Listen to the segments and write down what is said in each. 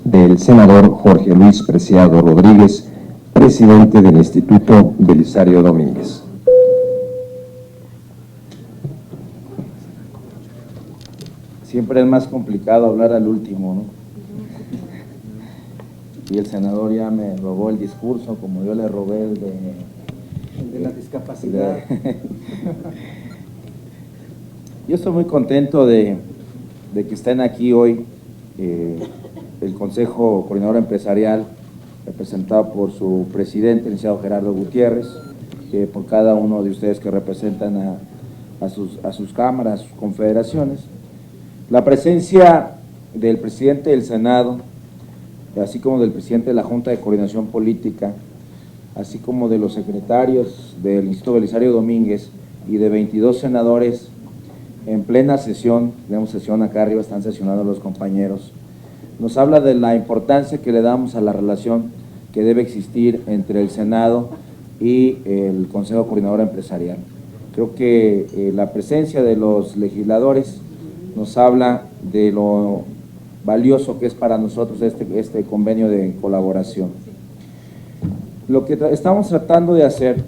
del senador Jorge Luis Preciado Rodríguez, presidente del Instituto Belisario Domínguez. Siempre es más complicado hablar al último, ¿no? Y el senador ya me robó el discurso, como yo le robé el de la discapacidad. Yo estoy muy contento de que estén aquí hoy, el Consejo Coordinador Empresarial, representado por su presidente, el licenciado Gerardo Gutiérrez, por cada uno de ustedes que representan a sus cámaras, a sus confederaciones. La presencia del presidente del Senado, así como del presidente de la Junta de Coordinación Política, así como de los secretarios del Instituto Belisario Domínguez y de 22 senadores en plena sesión, tenemos sesión acá arriba, están sesionando los compañeros, nos habla de la importancia que le damos a la relación que debe existir entre el Senado y el Consejo Coordinador Empresarial. Creo que la presencia de los legisladores nos habla de lo valioso que es para nosotros este convenio de colaboración. Lo que estamos tratando de hacer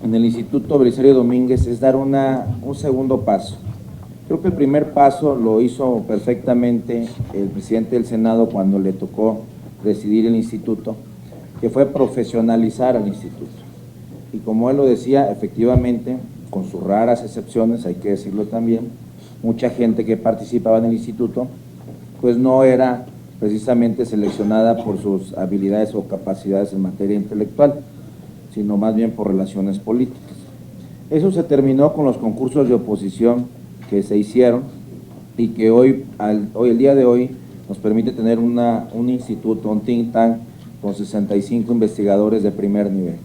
en el Instituto Belisario Domínguez es dar un segundo paso. Creo que el primer paso lo hizo perfectamente el presidente del Senado cuando le tocó presidir el instituto, que fue profesionalizar al instituto. Y como él lo decía, efectivamente, con sus raras excepciones, hay que decirlo también, mucha gente que participaba en el instituto, pues no era precisamente seleccionada por sus habilidades o capacidades en materia intelectual, sino más bien por relaciones políticas. Eso se terminó con los concursos de oposición que se hicieron y que hoy el día de hoy, nos permite tener un instituto, un think tank, con 65 investigadores de primer nivel.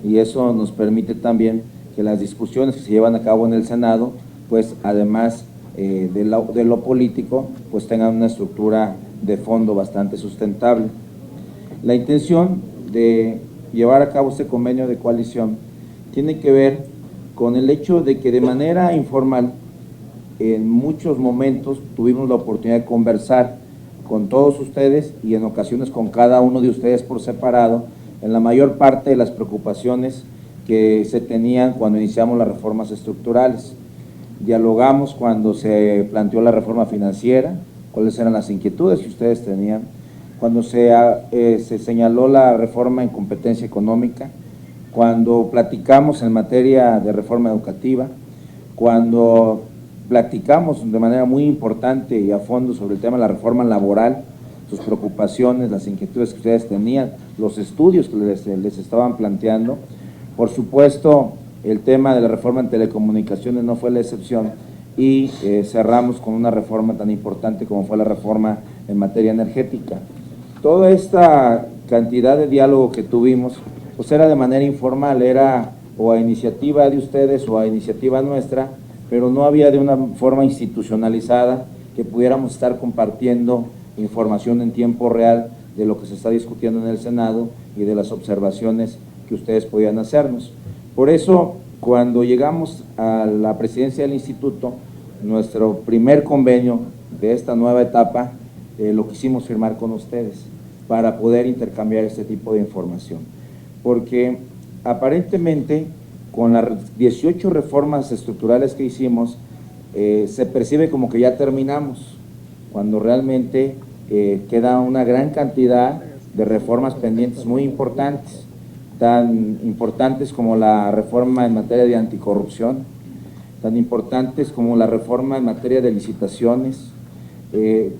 Y eso nos permite también que las discusiones que se llevan a cabo en el Senado, pues además de lo político, pues tengan una estructura de fondo bastante sustentable. La intención de llevar a cabo este convenio de coalición tiene que ver con el hecho de que de manera informal, en muchos momentos tuvimos la oportunidad de conversar con todos ustedes y en ocasiones con cada uno de ustedes por separado, en la mayor parte de las preocupaciones que se tenían cuando iniciamos las reformas estructurales. Dialogamos cuando se planteó la reforma financiera, cuáles eran las inquietudes que ustedes tenían, cuando se señaló la reforma en competencia económica, cuando platicamos en materia de reforma educativa, cuando platicamos de manera muy importante y a fondo sobre el tema de la reforma laboral, sus preocupaciones, las inquietudes que ustedes tenían, los estudios que les estaban planteando. Por supuesto, el tema de la reforma en telecomunicaciones no fue la excepción y cerramos con una reforma tan importante como fue la reforma en materia energética. Toda esta cantidad de diálogo que tuvimos, pues era de manera informal, era o a iniciativa de ustedes o a iniciativa nuestra, pero no había de una forma institucionalizada que pudiéramos estar compartiendo información en tiempo real de lo que se está discutiendo en el Senado y de las observaciones que ustedes podían hacernos. Por eso, cuando llegamos a la presidencia del instituto, nuestro primer convenio de esta nueva etapa, lo quisimos firmar con ustedes para poder intercambiar este tipo de información. Porque aparentemente, con las 18 reformas estructurales que hicimos, se percibe como que ya terminamos, cuando realmente queda una gran cantidad de reformas pendientes muy importantes, tan importantes como la reforma en materia de anticorrupción, tan importantes como la reforma en materia de licitaciones,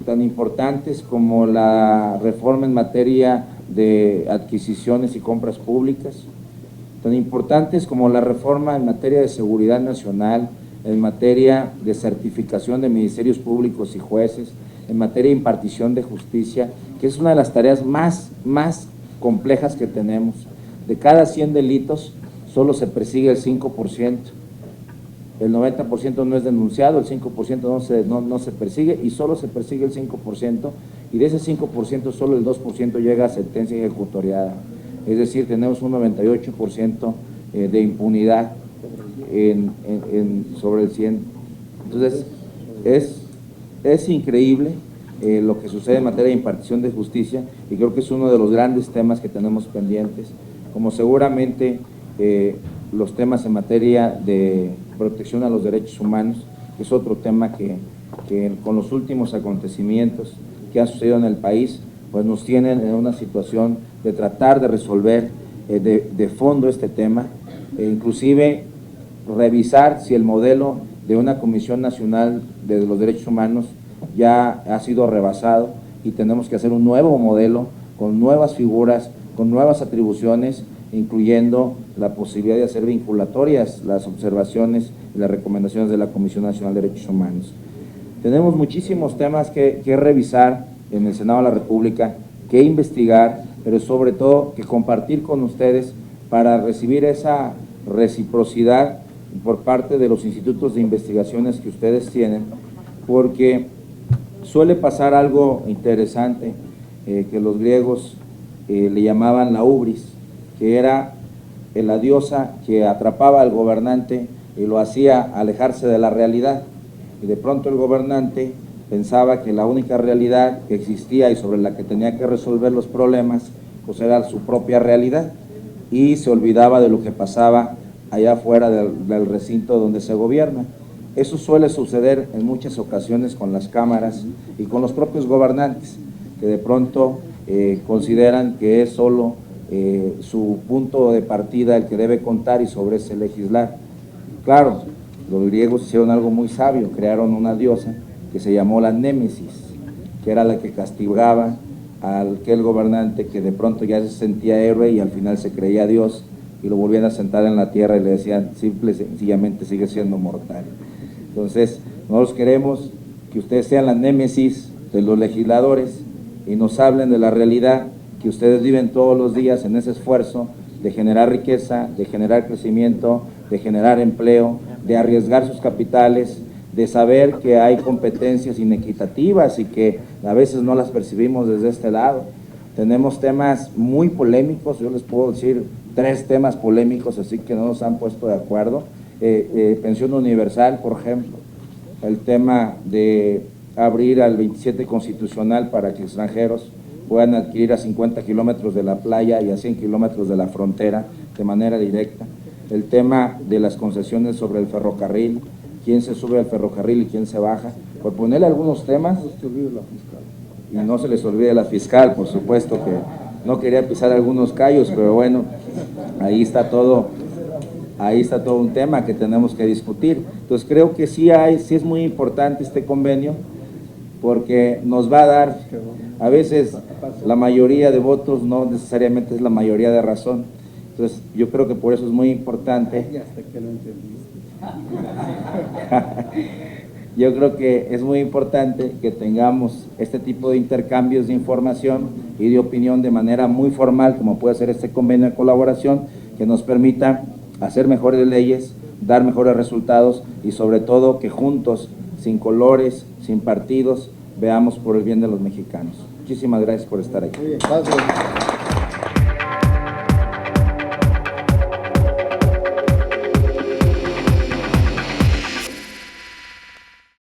tan importantes como la reforma en materia de adquisiciones y compras públicas, tan importantes como la reforma en materia de seguridad nacional, en materia de certificación de ministerios públicos y jueces, en materia de impartición de justicia, que es una de las tareas más complejas que tenemos. De cada 100 delitos, solo se persigue el 5%. El 90% no es denunciado, el 5% no se persigue y solo se persigue el 5%, y de ese 5% solo el 2% llega a sentencia ejecutoriada. Es decir, tenemos un 98% de impunidad sobre el 100%. Entonces, es increíble lo que sucede en materia de impartición de justicia, y creo que es uno de los grandes temas que tenemos pendientes, como seguramente los temas en materia de protección a los derechos humanos, que es otro tema que con los últimos acontecimientos que han sucedido en el país, pues nos tienen en una situación de tratar de resolver de fondo este tema, inclusive revisar si el modelo de una Comisión Nacional de los Derechos Humanos ya ha sido rebasado y tenemos que hacer un nuevo modelo con nuevas figuras, con nuevas atribuciones, incluyendo la posibilidad de hacer vinculatorias las observaciones y las recomendaciones de la Comisión Nacional de Derechos Humanos. Tenemos muchísimos temas que revisar en el Senado de la República, que investigar, pero sobre todo que compartir con ustedes para recibir esa reciprocidad por parte de los institutos de investigaciones que ustedes tienen, porque suele pasar algo interesante que los griegos le llamaban la ubris, que era la diosa que atrapaba al gobernante y lo hacía alejarse de la realidad, y de pronto el gobernante pensaba que la única realidad que existía y sobre la que tenía que resolver los problemas pues era su propia realidad, y se olvidaba de lo que pasaba allá afuera del recinto donde se gobierna. Eso suele suceder en muchas ocasiones con las cámaras y con los propios gobernantes, que de pronto consideran que es solo su punto de partida el que debe contar y sobre ese legislar. Claro, los griegos hicieron algo muy sabio, crearon una diosa que se llamó la Némesis, que era la que castigaba a aquel gobernante que de pronto ya se sentía héroe y al final se creía Dios, y lo volvían a sentar en la tierra y le decían simple y sencillamente sigue siendo mortal. Entonces, nosotros queremos que ustedes sean la némesis de los legisladores y nos hablen de la realidad que ustedes viven todos los días en ese esfuerzo de generar riqueza, de generar crecimiento, de generar empleo, de arriesgar sus capitales, de saber que hay competencias inequitativas y que a veces no las percibimos desde este lado. Tenemos temas muy polémicos, yo les puedo decir 3 temas polémicos, así que no nos han puesto de acuerdo. Pensión universal, por ejemplo, el tema de abrir al 27 constitucional para que extranjeros puedan adquirir a 50 kilómetros de la playa y a 100 kilómetros de la frontera de manera directa. El tema de las concesiones sobre el ferrocarril, quién se sube al ferrocarril y quién se baja, por ponerle algunos temas. Y no se les olvide la fiscal, por supuesto que no quería pisar algunos callos, pero bueno, ahí está todo un tema que tenemos que discutir. Entonces creo que sí es muy importante este convenio, porque nos va a dar, a veces la mayoría de votos no necesariamente es la mayoría de razón. Entonces yo creo que por eso es muy importante. Yo creo que es muy importante que tengamos este tipo de intercambios de información y de opinión de manera muy formal, como puede ser este convenio de colaboración, que nos permita hacer mejores leyes, dar mejores resultados y sobre todo que juntos, sin colores, sin partidos, veamos por el bien de los mexicanos. Muchísimas gracias por estar aquí. Muy bien, gracias.